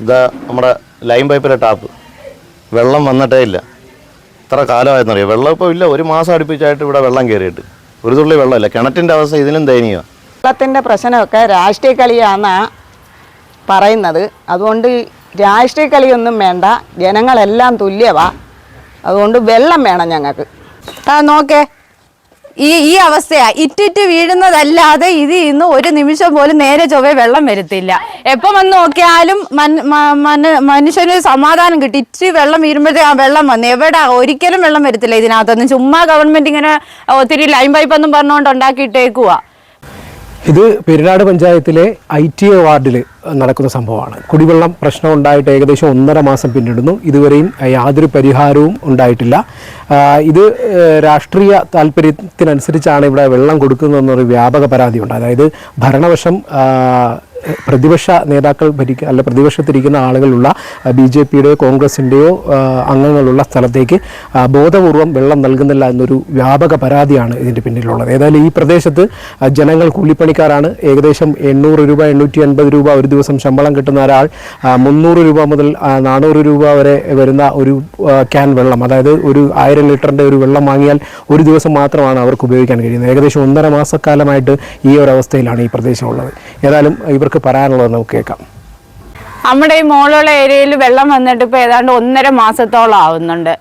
ഇതാ നമ്മുടെ line പൈപ്പിലെ tap വെള്ളം വന്നിട്ടേ ഇല്ല. ഇത്ര കാലമായെന്നറിയാം. വെള്ളം ഇപ്പോൾ ഇല്ല. ഒരു മാസം അടുപ്പിച്ചായിട്ട് ഇവിടെ വെള്ളം കയറിയിട്ട് ഒരു തുള്ളി വെള്ളമില്ല. കിണറ്റിൻ്റെ അവസ്ഥ ഇതിലും ദയനീയമാണ്. വെള്ളത്തിൻ്റെ പ്രശ്നമൊക്കെ രാഷ്ട്രീയ കളിയാണെന്നാണ് പറയുന്നത്. അതുകൊണ്ട് രാഷ്ട്രീയ കളിയൊന്നും വേണ്ട, ജനങ്ങളെല്ലാം തുല്യമാണ്. അതുകൊണ്ട് വെള്ളം വേണം ഞങ്ങൾക്ക്. നോക്കേ, ഈ അവസ്ഥയാ. ഇറ്റിറ്റ് വീഴുന്നതല്ലാതെ ഇത് ഇന്ന് ഒരു നിമിഷം പോലും നേരെ ചൊവ്വേ വെള്ളം വരത്തില്ല. എപ്പം വന്ന് നോക്കിയാലും മനുഷ്യന് സമാധാനം കിട്ടി. ഇച്ചിരി വെള്ളം വീഴുമ്പോഴത്തേ ആ വെള്ളം വന്ന് എവിടെ ഒരിക്കലും വെള്ളം വരത്തില്ല ഇതിനകത്തൊന്നും. ചുമ്മാ ഗവൺമെന്റ് ഇങ്ങനെ ഒത്തിരി ലൈൻ പൈപ്പൊന്നും പറഞ്ഞുകൊണ്ട് ഉണ്ടാക്കിയിട്ടേക്കുവാ. ഇത് പെരിനാട് പഞ്ചായത്തിലെ ITA വാർഡിൽ നടക്കുന്ന സംഭവമാണ്. കുടിവെള്ളം പ്രശ്നം ഉണ്ടായിട്ട് ഏകദേശം 1.5 മാസം പിന്നിടുന്നു. ഇതുവരെയും യാതൊരു പരിഹാരവും ഉണ്ടായിട്ടില്ല. ഇത് രാഷ്ട്രീയ താല്പര്യത്തിനനുസരിച്ചാണ് ഇവിടെ വെള്ളം കൊടുക്കുന്നതെന്നൊരു വ്യാപക പരാതിയുണ്ട്. അതായത് ഭരണപക്ഷം പ്രതിപക്ഷ നേതാക്കൾ പ്രതിപക്ഷത്തിരിക്കുന്ന ആളുകളുള്ള BJPയുടെയോ കോൺഗ്രസിൻ്റെയോ അംഗങ്ങളുള്ള സ്ഥലത്തേക്ക് ബോധപൂർവം വെള്ളം നൽകുന്നില്ല എന്നൊരു വ്യാപക പരാതിയാണ് ഇതിൻ്റെ പിന്നിലുള്ളത്. ഏതായാലും ഈ പ്രദേശത്ത് ജനങ്ങൾ കൂലിപ്പണിക്കാരാണ്. ഏകദേശം 800 രൂപ 850 രൂപ ഒരു ദിവസം ശമ്പളം കിട്ടുന്ന ഒരാൾ 300 രൂപ മുതൽ 400 രൂപ വരെ വരുന്ന ഒരു ക്യാൻ വെള്ളം, അതായത് ഒരു 1000 ലിറ്ററിൻ്റെ ഒരു വെള്ളം വാങ്ങിയാൽ ഒരു ദിവസം മാത്രമാണ് അവർക്ക് ഉപയോഗിക്കാൻ കഴിയുന്നത്. ഏകദേശം 1.5 മാസക്കാലമായിട്ട് ഈ ഒരു അവസ്ഥയിലാണ് ഈ പ്രദേശമുള്ളത്. ഏതായാലും ഇവർക്ക് പറയാനുള്ളത് നമുക്ക് കേൾക്കാം. നമ്മുടെ ഈ മോളുള്ള ഏരിയയിൽ വെള്ളം വന്നിട്ട് ഇപ്പോൾ ഏതാണ്ട് 1.5 മാസത്തോളം ആവുന്നുണ്ട്.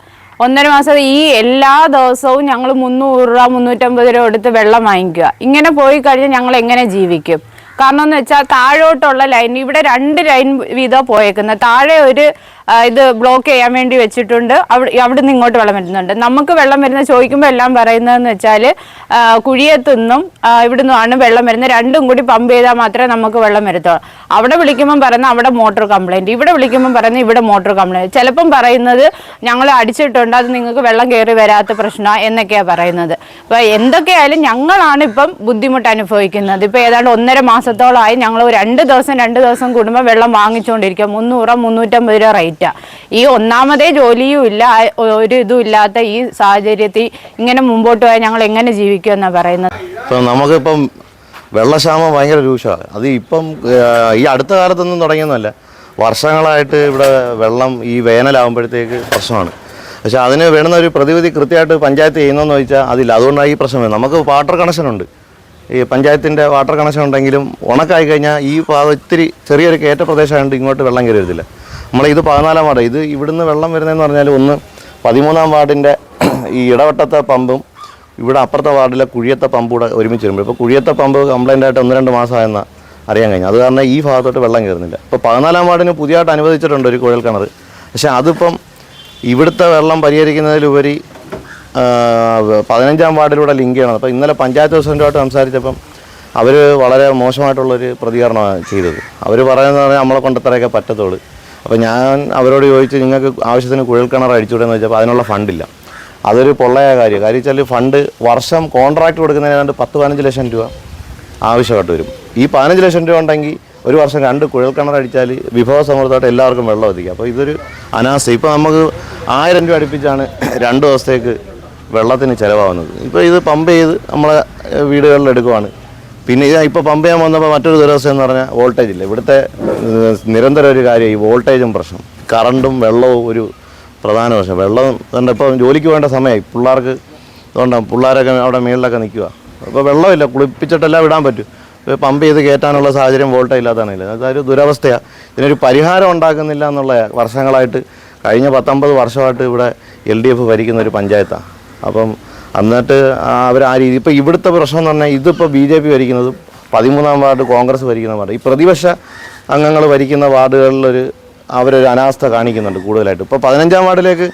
1.5 മാസം ഈ എല്ലാ ദിവസവും ഞങ്ങൾ 300 രൂപ 350 രൂപ എടുത്ത് വെള്ളം വാങ്ങിക്കുക. ഇങ്ങനെ പോയി കഴിഞ്ഞാൽ ഞങ്ങൾ എങ്ങനെ ജീവിക്കും? കാരണം എന്ന് വെച്ചാൽ താഴോട്ടുള്ള ലൈൻ, ഇവിടെ 2 ലൈൻ വീതം പോയേക്കുന്നത്. താഴെ ഒരു ഇത് ബ്ലോക്ക് ചെയ്യാൻ വേണ്ടി വെച്ചിട്ടുണ്ട്. അവിടെ നിന്ന് ഇങ്ങോട്ട് വെള്ളം വരുന്നുണ്ട്. നമുക്ക് വെള്ളം വരുന്ന ചോദിക്കുമ്പോൾ എല്ലാം പറയുന്നതെന്ന് വെച്ചാൽ കുഴിയത്തുനിന്നും ഇവിടെ നിന്നുമാണ് വെള്ളം വരുന്നത്. രണ്ടും കൂടി പമ്പ് ചെയ്താൽ മാത്രമേ നമുക്ക് വെള്ളം വരത്തുള്ളൂ. അവിടെ വിളിക്കുമ്പം പറയുന്നത് അവിടെ മോട്ടോർ കംപ്ലൈൻറ്റ്, ഇവിടെ വിളിക്കുമ്പം പറയുന്നത് ഇവിടെ മോട്ടോർ കംപ്ലൈൻറ്റ്. ചിലപ്പം പറയുന്നത് ഞങ്ങൾ അടിച്ചിട്ടുണ്ട്, അത് നിങ്ങൾക്ക് വെള്ളം കയറി വരാത്ത പ്രശ്നമാണ് എന്നൊക്കെയാണ് പറയുന്നത്. അപ്പോൾ എന്തൊക്കെയായാലും ഞങ്ങളാണ് ഇപ്പം ബുദ്ധിമുട്ട് അനുഭവിക്കുന്നത്. ഇപ്പോൾ ഏതാണ്ട് 1.5 മാസത്തോളമായി ഞങ്ങൾ 2 ദിവസം കൂടുമ്പോൾ വെള്ളം വാങ്ങിച്ചുകൊണ്ടിരിക്കുക. 300 350 രൂപ റേറ്റ്. ഈ ഒന്നാമതേ ജോലിയും ഇല്ല, ഒരു ഇതും ഇല്ലാത്ത ഈ സാഹചര്യത്തിൽ ഇങ്ങനെ മുമ്പോട്ട് പോയാൽ ഞങ്ങൾ എങ്ങനെ ജീവിക്കുമെന്നാണ് പറയുന്നത്. ഇപ്പം നമുക്കിപ്പം വെള്ളക്ഷാമം ഭയങ്കര രൂക്ഷമാണ്. അത് ഇപ്പം ഈ അടുത്ത കാലത്തൊന്നും തുടങ്ങിയൊന്നുമല്ല. വർഷങ്ങളായിട്ട് ഇവിടെ വെള്ളം ഈ വേനലാകുമ്പോഴത്തേക്ക് പ്രശ്നമാണ്. പക്ഷെ അതിന് വേണ്ടുന്ന ഒരു പ്രതിവിധി കൃത്യമായിട്ട് പഞ്ചായത്ത് ചെയ്യുന്നതെന്ന് ചോദിച്ചാൽ അതില്ല. അതുകൊണ്ടാണ് ഈ പ്രശ്നം വരുന്നത്. നമുക്ക് വാട്ടർ കണക്ഷനുണ്ട്, ഈ പഞ്ചായത്തിൻ്റെ വാട്ടർ കണക്ഷൻ ഉണ്ടെങ്കിലും ഉണക്കായി കഴിഞ്ഞാൽ ഈ ഇത്തിരി ചെറിയൊരു കയറ്റ പ്രദേശമായതുകൊണ്ട് ഇങ്ങോട്ട് വെള്ളം കയറി വരത്തില്ല. ഇത് 14-ാം വാർഡ്. ഇത് ഇവിടുന്ന് വെള്ളം വരുന്നതെന്ന് പറഞ്ഞാൽ ഒന്ന് 13-ാം വാർഡിൻ്റെ ഈ ഇടവട്ടത്തെ പമ്പും ഇവിടെ അപ്പുറത്തെ വാർഡിലെ കുഴിയത്തെ പമ്പ് കൂടെ ഒരുമിച്ച് വരുമ്പോൾ ഇപ്പോൾ കുഴിയത്തെ പമ്പ് കംപ്ലൈൻ്റ് ആയിട്ട് 1-2 മാസമായെന്നാണ് അറിയാൻ കഴിഞ്ഞു. അത് കാരണം ഈ ഭാഗത്തോട്ട് വെള്ളം കയറുന്നില്ല. ഇപ്പോൾ 14-ാം വാർഡിന് പുതിയതായിട്ട് അനുവദിച്ചിട്ടുണ്ട് ഒരു കുഴൽ കിണർ. പക്ഷേ അതിപ്പം ഇവിടുത്തെ വെള്ളം പരിഹരിക്കുന്നതിലുപരി 15-ാം വാർഡിലൂടെ ലിങ്ക് ചെയ്യണം. അപ്പോൾ ഇന്നലെ പഞ്ചായത്ത് പ്രസിഡന്റുമായിട്ട് സംസാരിച്ചപ്പം അവർ വളരെ മോശമായിട്ടുള്ളൊരു പ്രതികരണമാണ് ചെയ്തത്. അവർ പറയുന്നത് നമ്മളെ കൊണ്ട് ഇത്രയൊക്കെ പറ്റത്തുള്ളൂ. അപ്പോൾ ഞാൻ അവരോട് ചോദിച്ചു, നിങ്ങൾക്ക് ആവശ്യത്തിന് കുഴൽക്കിണർ അടിച്ചുകൂടെ എന്ന് ചോദിച്ചപ്പോൾ അതിനുള്ള ഫണ്ടില്ല. അതൊരു പൊള്ളയായ കാര്യം വെച്ചാൽ ഫണ്ട് വർഷം കോൺട്രാക്ട് കൊടുക്കുന്നതിന് ഏതാണ്ട് 10-15 ലക്ഷം രൂപ ആവശ്യമായിട്ട് വരും. ഈ 15 ലക്ഷം രൂപ ഉണ്ടെങ്കിൽ ഒരു വർഷം 2 കുഴൽക്കിണർ അടിച്ചാൽ വിഭവസമൃദ്ധമായിട്ട് എല്ലാവർക്കും വെള്ളം എത്തിക്കുക. അപ്പോൾ ഇതൊരു അനാസ്ഥ. ഇപ്പോൾ നമുക്ക് 1000 രൂപ അടുപ്പിച്ചാണ് 2 ദിവസത്തേക്ക് വെള്ളത്തിന് ചിലവാകുന്നത്. ഇപ്പോൾ ഇത് പമ്പ് ചെയ്ത് നമ്മളെ വീടുകളിൽ എടുക്കുവാണ്. പിന്നെ ഇപ്പോൾ പമ്പ് ചെയ്യാൻ വന്നപ്പോൾ മറ്റൊരു ദുരവസ്ഥ എന്ന് പറഞ്ഞാൽ വോൾട്ടേജ് ഇല്ല. ഇവിടുത്തെ നിരന്തരം ഒരു കാര്യം ഈ വോൾട്ടേജും പ്രശ്നം, കറണ്ടും വെള്ളവും ഒരു പ്രധാന പ്രശ്നം. വെള്ളം തന്നെ ഇപ്പോൾ ജോലിക്ക് വേണ്ട സമയമായി പിള്ളേർക്ക്. അതുകൊണ്ടാണ് പിള്ളേരൊക്കെ അവിടെ മേളിലൊക്കെ നിൽക്കുക. അപ്പോൾ വെള്ളമില്ല, കുളിപ്പിച്ചിട്ടെല്ലാം വിടാൻ പറ്റും. ഇപ്പോൾ പമ്പ് ചെയ്ത് കയറ്റാനുള്ള സാഹചര്യം വോൾട്ടേജ് ഇല്ലാത്തതാണില്ല. അതൊരു ദുരവസ്ഥയാണ്. ഇതിനൊരു പരിഹാരം ഉണ്ടാക്കുന്നില്ല എന്നുള്ള വർഷങ്ങളായിട്ട്, കഴിഞ്ഞ 19 വർഷമായിട്ട് ഇവിടെ LDF ഭരിക്കുന്ന ഒരു പഞ്ചായത്താണ്. അപ്പം എന്നിട്ട് അവർ ആ രീതി ഇപ്പോൾ ഇവിടുത്തെ പ്രശ്നം എന്ന് പറഞ്ഞാൽ ഇതിപ്പോൾ BJP ഭരിക്കുന്നതും 13-ാം വാർഡ് കോൺഗ്രസ് ഭരിക്കുന്ന വാർഡ്, ഈ പ്രതിപക്ഷ അംഗങ്ങൾ ഭരിക്കുന്ന വാർഡുകളിലൊരു അവരൊരു അനാസ്ഥ കാണിക്കുന്നുണ്ട് കൂടുതലായിട്ട്. ഇപ്പോൾ 15-ാം വാർഡിലേക്ക്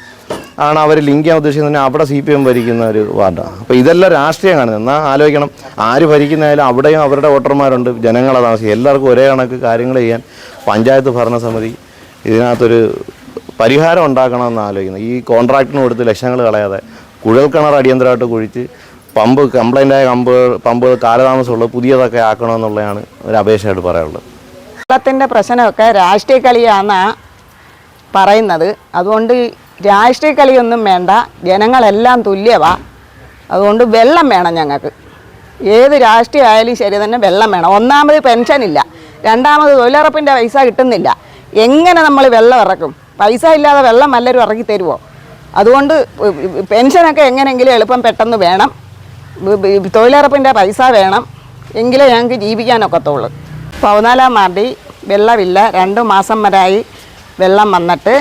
ആണ് അവർ ലിങ്ക് ചെയ്യാൻ ഉദ്ദേശിക്കുന്നത്. അവിടെ CPM ഭരിക്കുന്ന ഒരു വാർഡാണ്. അപ്പോൾ ഇതെല്ലാം രാഷ്ട്രീയം കാണുന്നത്. എന്നാൽ ആലോചിക്കണം, ആര് ഭരിക്കുന്നതായാലും അവിടെയും അവരുടെ വോട്ടർമാരുണ്ട്, ജനങ്ങളെ താമസിക്കും. എല്ലാവർക്കും ഒരേ കണക്ക് കാര്യങ്ങൾ ചെയ്യാൻ പഞ്ചായത്ത് ഭരണസമിതി ഇതിനകത്തൊരു പരിഹാരം ഉണ്ടാക്കണമെന്ന് ആലോചിക്കുന്നത്. ഈ കോൺട്രാക്റ്റിന് കൊടുത്ത് ലക്ഷങ്ങൾ കളയാതെ കുഴൽക്കിണർ അടിയന്തരമായിട്ട് കുഴിച്ച് പമ്പ് കംപ്ലൈൻ്റായ പമ്പുകൾ കാലതാമസമുള്ളത് പുതിയതൊക്കെ ആക്കണമെന്നുള്ളതാണ് ഒരു അപേക്ഷയായിട്ട് പറയാനുള്ളത്. വെള്ളത്തിൻ്റെ പ്രശ്നമൊക്കെ രാഷ്ട്രീയ കളിയാണെന്നാണ് പറയുന്നത്. അതുകൊണ്ട് രാഷ്ട്രീയ കളിയൊന്നും വേണ്ട, ജനങ്ങളെല്ലാം തുല്യമാണ്. അതുകൊണ്ട് വെള്ളം വേണം ഞങ്ങൾക്ക്. ഏത് രാഷ്ട്രീയം ആയാലും ശരി തന്നെ വെള്ളം വേണം. ഒന്നാമത് പെൻഷനില്ല, രണ്ടാമത് തൊഴിലുറപ്പിൻ്റെ പൈസ കിട്ടുന്നില്ല. എങ്ങനെ നമ്മൾ വെള്ളം ഇറക്കും? പൈസ ഇല്ലാതെ വെള്ളം വല്ലവരും ഇറക്കി തരുമോ? അതുകൊണ്ട് പെൻഷനൊക്കെ എങ്ങനെയെങ്കിലും എളുപ്പം പെട്ടെന്ന് വേണം. തൊഴിലുറപ്പിൻ്റെ പൈസ വേണം, എങ്കിലേ ഞങ്ങൾക്ക് ജീവിക്കാനൊക്കത്തുള്ളൂ. 14-ാം വാർഡിൽ വെള്ളമില്ല. 2 മാസം വരായി വെള്ളം വന്നിട്ട്.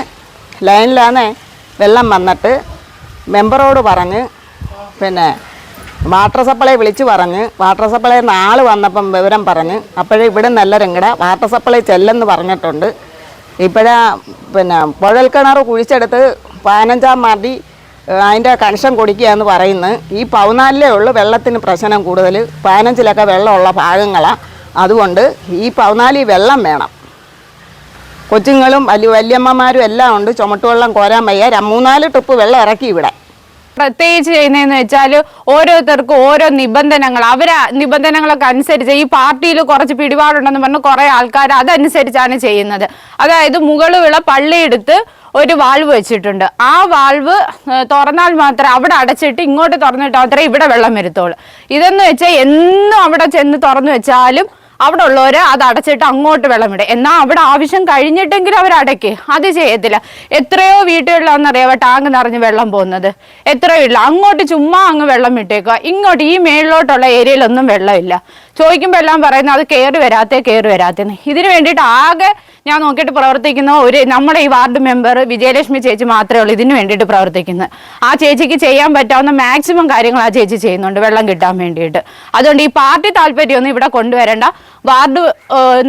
ലൈനിലാണ് വെള്ളം വന്നിട്ട് മെമ്പറോട് പറഞ്ഞ്, പിന്നെ വാട്ടർ സപ്ലൈ വിളിച്ച് പറഞ്ഞ്, വാട്ടർ സപ്ലൈ ആൾ വന്നപ്പം വിവരം പറഞ്ഞ്, അപ്പോഴേ ഇവിടെ എല്ലാവരും കൂടെ വാട്ടർ സപ്ലൈ ചെല്ലെന്ന് പറഞ്ഞിട്ടുണ്ട്. ഇപ്പോഴാ പിന്നെ കുഴൽക്കിണർ കുഴിച്ചെടുത്ത് 15-ാം വാർഡിൽ അതിൻ്റെ കണക്ഷൻ കൊടുക്കുക എന്ന് പറയുന്നത്. ഈ 14-ലേ ഉള്ളൂ വെള്ളത്തിന് പ്രശ്നം കൂടുതൽ. 15-ലൊക്കെ വെള്ളമുള്ള ഭാഗങ്ങളാണ്. അതുകൊണ്ട് ഈ 14-ൽ വെള്ളം വേണം. കൊച്ചുങ്ങളും വല്യമ്മമാരും എല്ലാം ഉണ്ട്. ചുമട്ടുവെള്ളം കോരാൻ വയ്യ. 3-4 ട്രിപ്പ് വെള്ളം ഇറക്കി ഇവിടെ. പ്രത്യേകിച്ച് ചെയ്യുന്നതെന്ന് വെച്ചാൽ ഓരോരുത്തർക്കും ഓരോ നിബന്ധനകൾ, അവരെ നിബന്ധനകളൊക്കെ അനുസരിച്ച് ഈ പാർട്ടിയിൽ കുറച്ച് പിടിപാടുണ്ടെന്ന് പറഞ്ഞ് കുറേ ആൾക്കാർ അതനുസരിച്ചാണ് ചെയ്യുന്നത്. അതായത് മുകളിലുള്ള പള്ളിയെടുത്ത് ഒരു വാൾവ് വെച്ചിട്ടുണ്ട്. ആ വാൾവ് തുറന്നാൽ മാത്രമേ, അവിടെ അടച്ചിട്ട് ഇങ്ങോട്ട് തുറന്നിട്ട് മാത്രമേ ഇവിടെ വെള്ളം വരുത്തുള്ളൂ. ഇതെന്ന് വെച്ചാൽ എന്നും അവിടെ ചെന്ന് തുറന്നു വെച്ചാലും അവിടെ ഉള്ളവർ അത് അടച്ചിട്ട് അങ്ങോട്ട് വെള്ളം വിടും. എന്നാൽ അവിടെ ആവശ്യം കഴിഞ്ഞിട്ടെങ്കിലും അവർ അടയ്ക്ക്. അത് ചെയ്യത്തില്ല. എത്രയോ വീട്ടുകളിലാണെന്നറിയാമോ ടാങ്ക് നിറഞ്ഞ് വെള്ളം പോകുന്നത്? എത്രയോ ഇല്ല. അങ്ങോട്ട് ചുമ്മാ അങ്ങ് വെള്ളം വിട്ടേക്കുക. ഇങ്ങോട്ട് ഈ മേളിലോട്ടുള്ള ഏരിയയിലൊന്നും വെള്ളമില്ല. ചോദിക്കുമ്പോൾ എല്ലാം പറയുന്നത് അത് കയറി വരാത്തേന്ന്. ഇതിന് വേണ്ടിയിട്ട് ആകെ ഞാൻ നോക്കിയിട്ട് പ്രവർത്തിക്കുന്ന നമ്മുടെ ഈ വാർഡ് മെമ്പർ വിജയലക്ഷ്മി ചേച്ചി മാത്രമേ ഉള്ളൂ ഇതിന് വേണ്ടിയിട്ട് പ്രവർത്തിക്കുന്നത്. ആ ചേച്ചിക്ക് ചെയ്യാൻ പറ്റാവുന്ന മാക്സിമം കാര്യങ്ങൾ ആ ചേച്ചി ചെയ്യുന്നുണ്ട് വെള്ളം കിട്ടാൻ വേണ്ടിയിട്ട്. അതുകൊണ്ട് ഈ പാർട്ടി താല്പര്യമൊന്നും ഇവിടെ കൊണ്ടുവരേണ്ട. വാർഡ്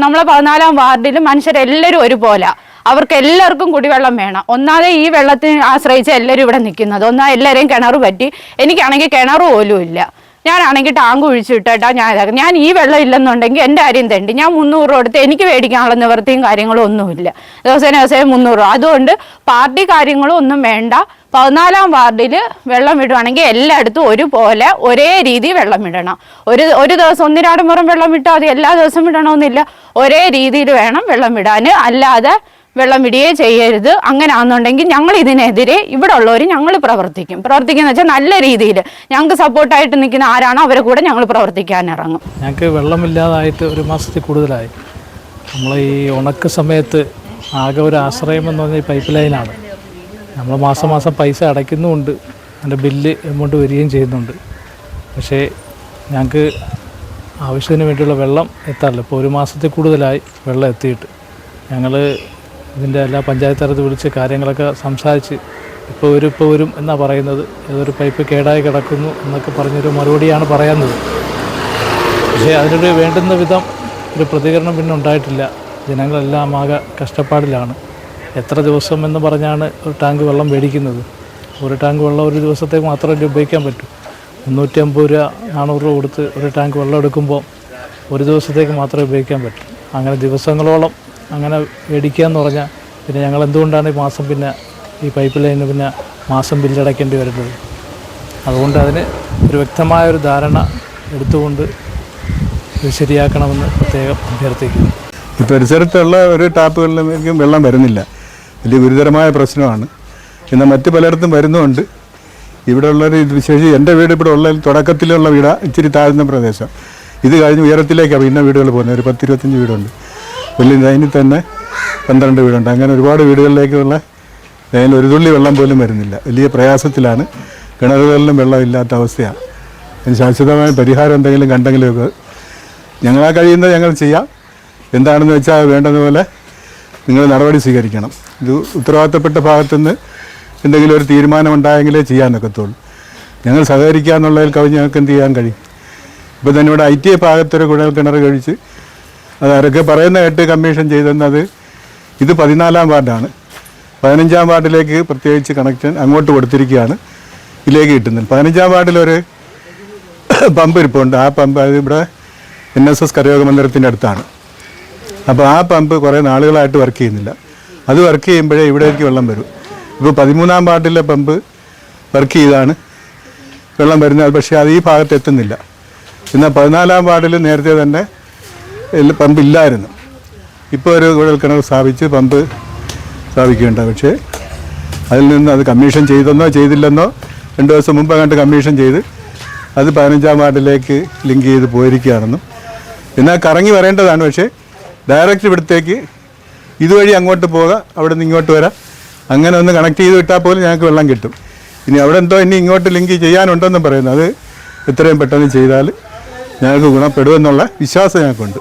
നമ്മളെ 14-ാം വാർഡിൽ മനുഷ്യരെല്ലാവരും ഒരുപോലെ, അവർക്ക് എല്ലാവർക്കും കുടിവെള്ളം വേണം. ഒന്നാമത് ഈ വെള്ളത്തിന് ആശ്രയിച്ച് എല്ലാവരും ഇവിടെ നിൽക്കുന്നത്. എല്ലാവരെയും കിണർ പറ്റി. എനിക്കാണെങ്കിൽ കിണർ പോലും ഇല്ല. ഞാനാണെങ്കിൽ ടാങ്ക് ഒഴിച്ചിട്ടാ ഞാൻ ഈ വെള്ളം ഇല്ലെന്നുണ്ടെങ്കിൽ എൻ്റെ കാര്യം തണ്ടി. ഞാൻ 300 രൂപ കൊടുത്ത് എനിക്ക് മേടിക്കാനുള്ള നിവൃത്തിയും കാര്യങ്ങളും ഒന്നുമില്ല. ദിവസം 300 രൂപ. അതുകൊണ്ട് പാർട്ടി കാര്യങ്ങളും ഒന്നും വേണ്ട. 14-ാം വാർഡിൽ വെള്ളം വിടുവാണെങ്കിൽ എല്ലായിടത്തും ഒരുപോലെ ഒരേ രീതി വെള്ളം വിടണം. ഒരു ദിവസം 1-2 മുറം വെള്ളം വിട്ടാൽ അത് എല്ലാ ദിവസവും വിടണമെന്നില്ല. ഒരേ രീതിയിൽ വേണം വെള്ളം വിടാൻ. അല്ലാതെ വെള്ളം വിടുകയേ ചെയ്യരുത്. അങ്ങനെ ആണെന്നുണ്ടെങ്കിൽ ഞങ്ങൾ ഇതിനെതിരെ ഇവിടെ ഉള്ളവർ ഞങ്ങൾ പ്രവർത്തിക്കുന്ന വെച്ചാൽ നല്ല രീതിയിൽ ഞങ്ങൾക്ക് സപ്പോർട്ടായിട്ട് നിൽക്കുന്ന ആരാണോ അവരെ കൂടെ ഞങ്ങൾ പ്രവർത്തിക്കാൻ ഇറങ്ങും. ഞങ്ങൾക്ക് വെള്ളമില്ലാതായിട്ട് 1 മാസത്തിൽ കൂടുതലായി. നമ്മൾ ഈ ഉണക്ക സമയത്ത് ആകെ ഒരു ആശ്രയം എന്ന് പറഞ്ഞാൽ ഈ പൈപ്പ് ലൈനാണ്. നമ്മൾ മാസം പൈസ അടയ്ക്കുന്നുമുണ്ട്, അതിൻ്റെ ബില്ല് എമൗണ്ട് വരികയും ചെയ്യുന്നുണ്ട്. പക്ഷേ ഞങ്ങൾക്ക് ആവശ്യത്തിന് വേണ്ടിയുള്ള വെള്ളം എത്താറില്ല. ഇപ്പോൾ 1 മാസത്തിൽ കൂടുതലായി വെള്ളം എത്തിയിട്ട്. ഞങ്ങൾ ഇതിൻ്റെ എല്ലാ പഞ്ചായത്ത് തലത്തിൽ വിളിച്ച് കാര്യങ്ങളൊക്കെ സംസാരിച്ച് ഇപ്പോൾ വരും എന്നാണ് പറയുന്നത്. ഏതൊരു പൈപ്പ് കേടായി കിടക്കുന്നു എന്നൊക്കെ പറഞ്ഞൊരു മറുപടിയാണ് പറയുന്നത്. പക്ഷേ അതിനൊരു വേണ്ടുന്ന വിധം ഒരു പ്രതികരണം പിന്നെ ഉണ്ടായിട്ടില്ല. ജനങ്ങളെല്ലാം ആകെ കഷ്ടപ്പാടിലാണ്. എത്ര ദിവസം എന്ന് പറഞ്ഞാണ് ഒരു ടാങ്ക് വെള്ളം മേടിക്കുന്നത്? ഒരു ടാങ്ക് വെള്ളം ഒരു ദിവസത്തേക്ക് മാത്രമല്ലേ ഉപയോഗിക്കാൻ പറ്റൂ. 350 രൂപ 400 രൂപ കൊടുത്ത് ഒരു ടാങ്ക് വെള്ളം എടുക്കുമ്പോൾ ഒരു ദിവസത്തേക്ക് മാത്രമേ ഉപയോഗിക്കാൻ പറ്റൂ. അങ്ങനെ ദിവസങ്ങളോളം അങ്ങനെ മേടിക്കുക എന്ന് പറഞ്ഞാൽ പിന്നെ ഞങ്ങൾ എന്തുകൊണ്ടാണ് ഈ മാസം പിന്നെ ഈ പൈപ്പ് ലൈനിന് പിന്നെ മാസം ബില്ലടയ്ക്കേണ്ടി വരുന്നത്? അതുകൊണ്ട് അതിന് ഒരു വ്യക്തമായൊരു ധാരണ എടുത്തുകൊണ്ട് ഇത് ശരിയാക്കണമെന്ന് പ്രത്യേകം അഭ്യർത്ഥിക്കുന്നു. ഈ പരിസരത്തുള്ള ഒരു ടാപ്പുകളിലേക്കും വെള്ളം വരുന്നില്ല. വലിയ ഗുരുതരമായ പ്രശ്നമാണ്. എന്നാൽ മറ്റ് പലയിടത്തും വരുന്നുമുണ്ട്. ഇവിടെ ഉള്ളൊരു വിശേഷിച്ച് എൻ്റെ വീട് ഇവിടെ ഉള്ള തുടക്കത്തിലുള്ള വീടാണ്, ഇച്ചിരി താഴ്ന്ന പ്രദേശം. ഇത് കഴിഞ്ഞ് ഉയരത്തിലേക്കാണ് പിന്നെ വീടുകൾ പോകുന്നത്. ഒരു 10-25 വീടുണ്ട്. വലിയ ലൈനിൽ തന്നെ 12 വീടുണ്ട്. അങ്ങനെ ഒരുപാട് വീടുകളിലേക്കുള്ള ലൈനിൽ ഒരു തുള്ളി വെള്ളം പോലും വരുന്നില്ല. വലിയ പ്രയാസത്തിലാണ്. കിണറുകളിലും വെള്ളമില്ലാത്ത അവസ്ഥയാണ്. അതിന് ശാശ്വതമായ പരിഹാരം എന്തെങ്കിലും കണ്ടെങ്കിലുമൊക്കെ ഞങ്ങളാ കഴിയുന്നത് ഞങ്ങൾ ചെയ്യാം. എന്താണെന്ന് വെച്ചാൽ വേണ്ടതുപോലെ നിങ്ങൾ നടപടി സ്വീകരിക്കണം. ഇത് ഉത്തരവാദിത്തപ്പെട്ട ഭാഗത്തുനിന്ന് എന്തെങ്കിലും ഒരു തീരുമാനം ഉണ്ടായെങ്കിലേ ചെയ്യാൻ ഒക്കത്തുള്ളൂ. ഞങ്ങൾ സഹകരിക്കുക എന്നുള്ളതിൽ കവിഞ്ഞ് ഞങ്ങൾക്ക് എന്ത് ചെയ്യാൻ കഴിയും? ഇപ്പോൾ തന്നെ ഇവിടെ ITA ഭാഗത്തൊരു കുഴൽ കിണർ കഴിച്ച് അത് ആരൊക്കെ പറയുന്ന കേട്ട് കമ്മീഷൻ ചെയ്തെന്നത് ഇത് 14-ാം വാർഡാണ്. 15-ാം വാർഡിലേക്ക് പ്രത്യേകിച്ച് കണക്ഷൻ അങ്ങോട്ട് കൊടുത്തിരിക്കുകയാണ്. ഇതിലേക്ക് കിട്ടുന്നത് 15-ാം വാർഡിലൊരു പമ്പ് ഇരിപ്പുണ്ട്. ആ പമ്പ് അത് ഇവിടെ NSS കരയോഗ മന്ദിരത്തിൻ്റെ അടുത്താണ്. അപ്പോൾ ആ പമ്പ് കുറേ നാളുകളായിട്ട് വർക്ക് ചെയ്യുന്നില്ല. അത് വർക്ക് ചെയ്യുമ്പോഴേ ഇവിടേക്ക് വെള്ളം വരും. ഇപ്പോൾ 13-ാം വാർഡിലെ പമ്പ് വർക്ക് ചെയ്താണ് വെള്ളം വരുന്നത്. പക്ഷേ അത് ഈ ഭാഗത്ത് എത്തുന്നില്ല. എന്നാൽ 14-ാം വാർഡിൽ നേരത്തെ തന്നെ പമ്പ് ഇല്ലായിരുന്നു. ഇപ്പോൾ ഒരു കുഴൽ കിണർ സ്ഥാപിച്ച് പമ്പ് സ്ഥാപിക്കുകയുണ്ട്. പക്ഷേ അതിൽ നിന്ന് അത് കമ്മീഷൻ ചെയ്തെന്നോ ചെയ്തില്ലെന്നോ 2 ദിവസം മുമ്പ് അങ്ങോട്ട് കമ്മീഷൻ ചെയ്ത് അത് 15-ാം വാർഡിലേക്ക് ലിങ്ക് ചെയ്ത് പോയിരിക്കുകയാണെന്നും എന്നാൽ കറങ്ങി വരേണ്ടതാണ്. പക്ഷേ ഡയറക്റ്റ് ഇവിടത്തേക്ക് ഇതുവഴി അങ്ങോട്ട് പോകാം, അവിടെ നിന്ന് ഇങ്ങോട്ട് വരാം. അങ്ങനെ ഒന്ന് കണക്ട് ചെയ്ത് വിട്ടാൽ പോലും ഞങ്ങൾക്ക് വെള്ളം കിട്ടും. ഇനി അവിടെ എന്തോ ഇനി ഇങ്ങോട്ട് ലിങ്ക് ചെയ്യാനുണ്ടെന്ന് പറയുന്നു. അത് എത്രയും പെട്ടെന്ന് ചെയ്താൽ ഞങ്ങൾക്ക് ഗുണപ്പെടുമെന്നുള്ള വിശ്വാസം ഞങ്ങൾക്കുണ്ട്.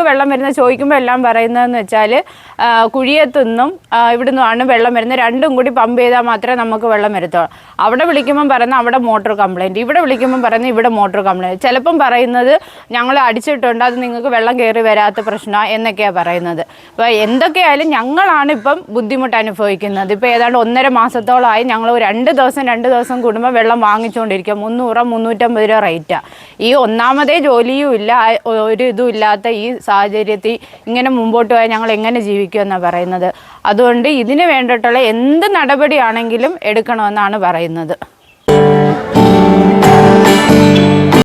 വെള്ളം വരുന്ന ചോദിക്കുമ്പോൾ എല്ലാം പറയുന്നതെന്ന് വെച്ചാൽ കുഴിയത്തുനിന്നും ഇവിടുന്നുമാണ് വെള്ളം വരുന്നത്. രണ്ടും കൂടി പമ്പ് ചെയ്താൽ മാത്രമേ നമുക്ക് വെള്ളം വരത്തുള്ളൂ. അവിടെ വിളിക്കുമ്പം പറയുന്നത് അവിടെ മോട്ടോർ കംപ്ലയിൻറ്റ്, ഇവിടെ വിളിക്കുമ്പം പറയുന്നത് ഇവിടെ മോട്ടോർ കംപ്ലയിൻറ്റ്. ചിലപ്പം പറയുന്നത് ഞങ്ങൾ അടിച്ചിട്ടുണ്ട്, അത് നിങ്ങൾക്ക് വെള്ളം കയറി വരാത്ത പ്രശ്നമാണ് എന്നൊക്കെയാണ് പറയുന്നത്. അപ്പോൾ എന്തൊക്കെയായാലും ഞങ്ങളാണ് ഇപ്പം ബുദ്ധിമുട്ട് അനുഭവിക്കുന്നത്. ഇപ്പോൾ ഏതാണ്ട് 1.5 മാസത്തോളമായി ഞങ്ങൾ 2 ദിവസം കൂടുമ്പോൾ വെള്ളം വാങ്ങിച്ചുകൊണ്ടിരിക്കുക. 300 350 രൂപ റേറ്റാണ്. ഈ ഒന്നാമതേ ജോലിയും ഇല്ല, ഒരു ഇതും ഇല്ലാത്ത ഈ സാഹചര്യത്തിൽ ഇങ്ങനെ മുമ്പോട്ട് പോയാൽ ഞങ്ങൾ എങ്ങനെ ജീവിക്കുമെന്നാണ് പറയുന്നത്. അതുകൊണ്ട് ഇതിന് വേണ്ടിയിട്ടുള്ള എന്ത് നടപടിയാണെങ്കിലും എടുക്കണമെന്നാണ് പറയുന്നത്.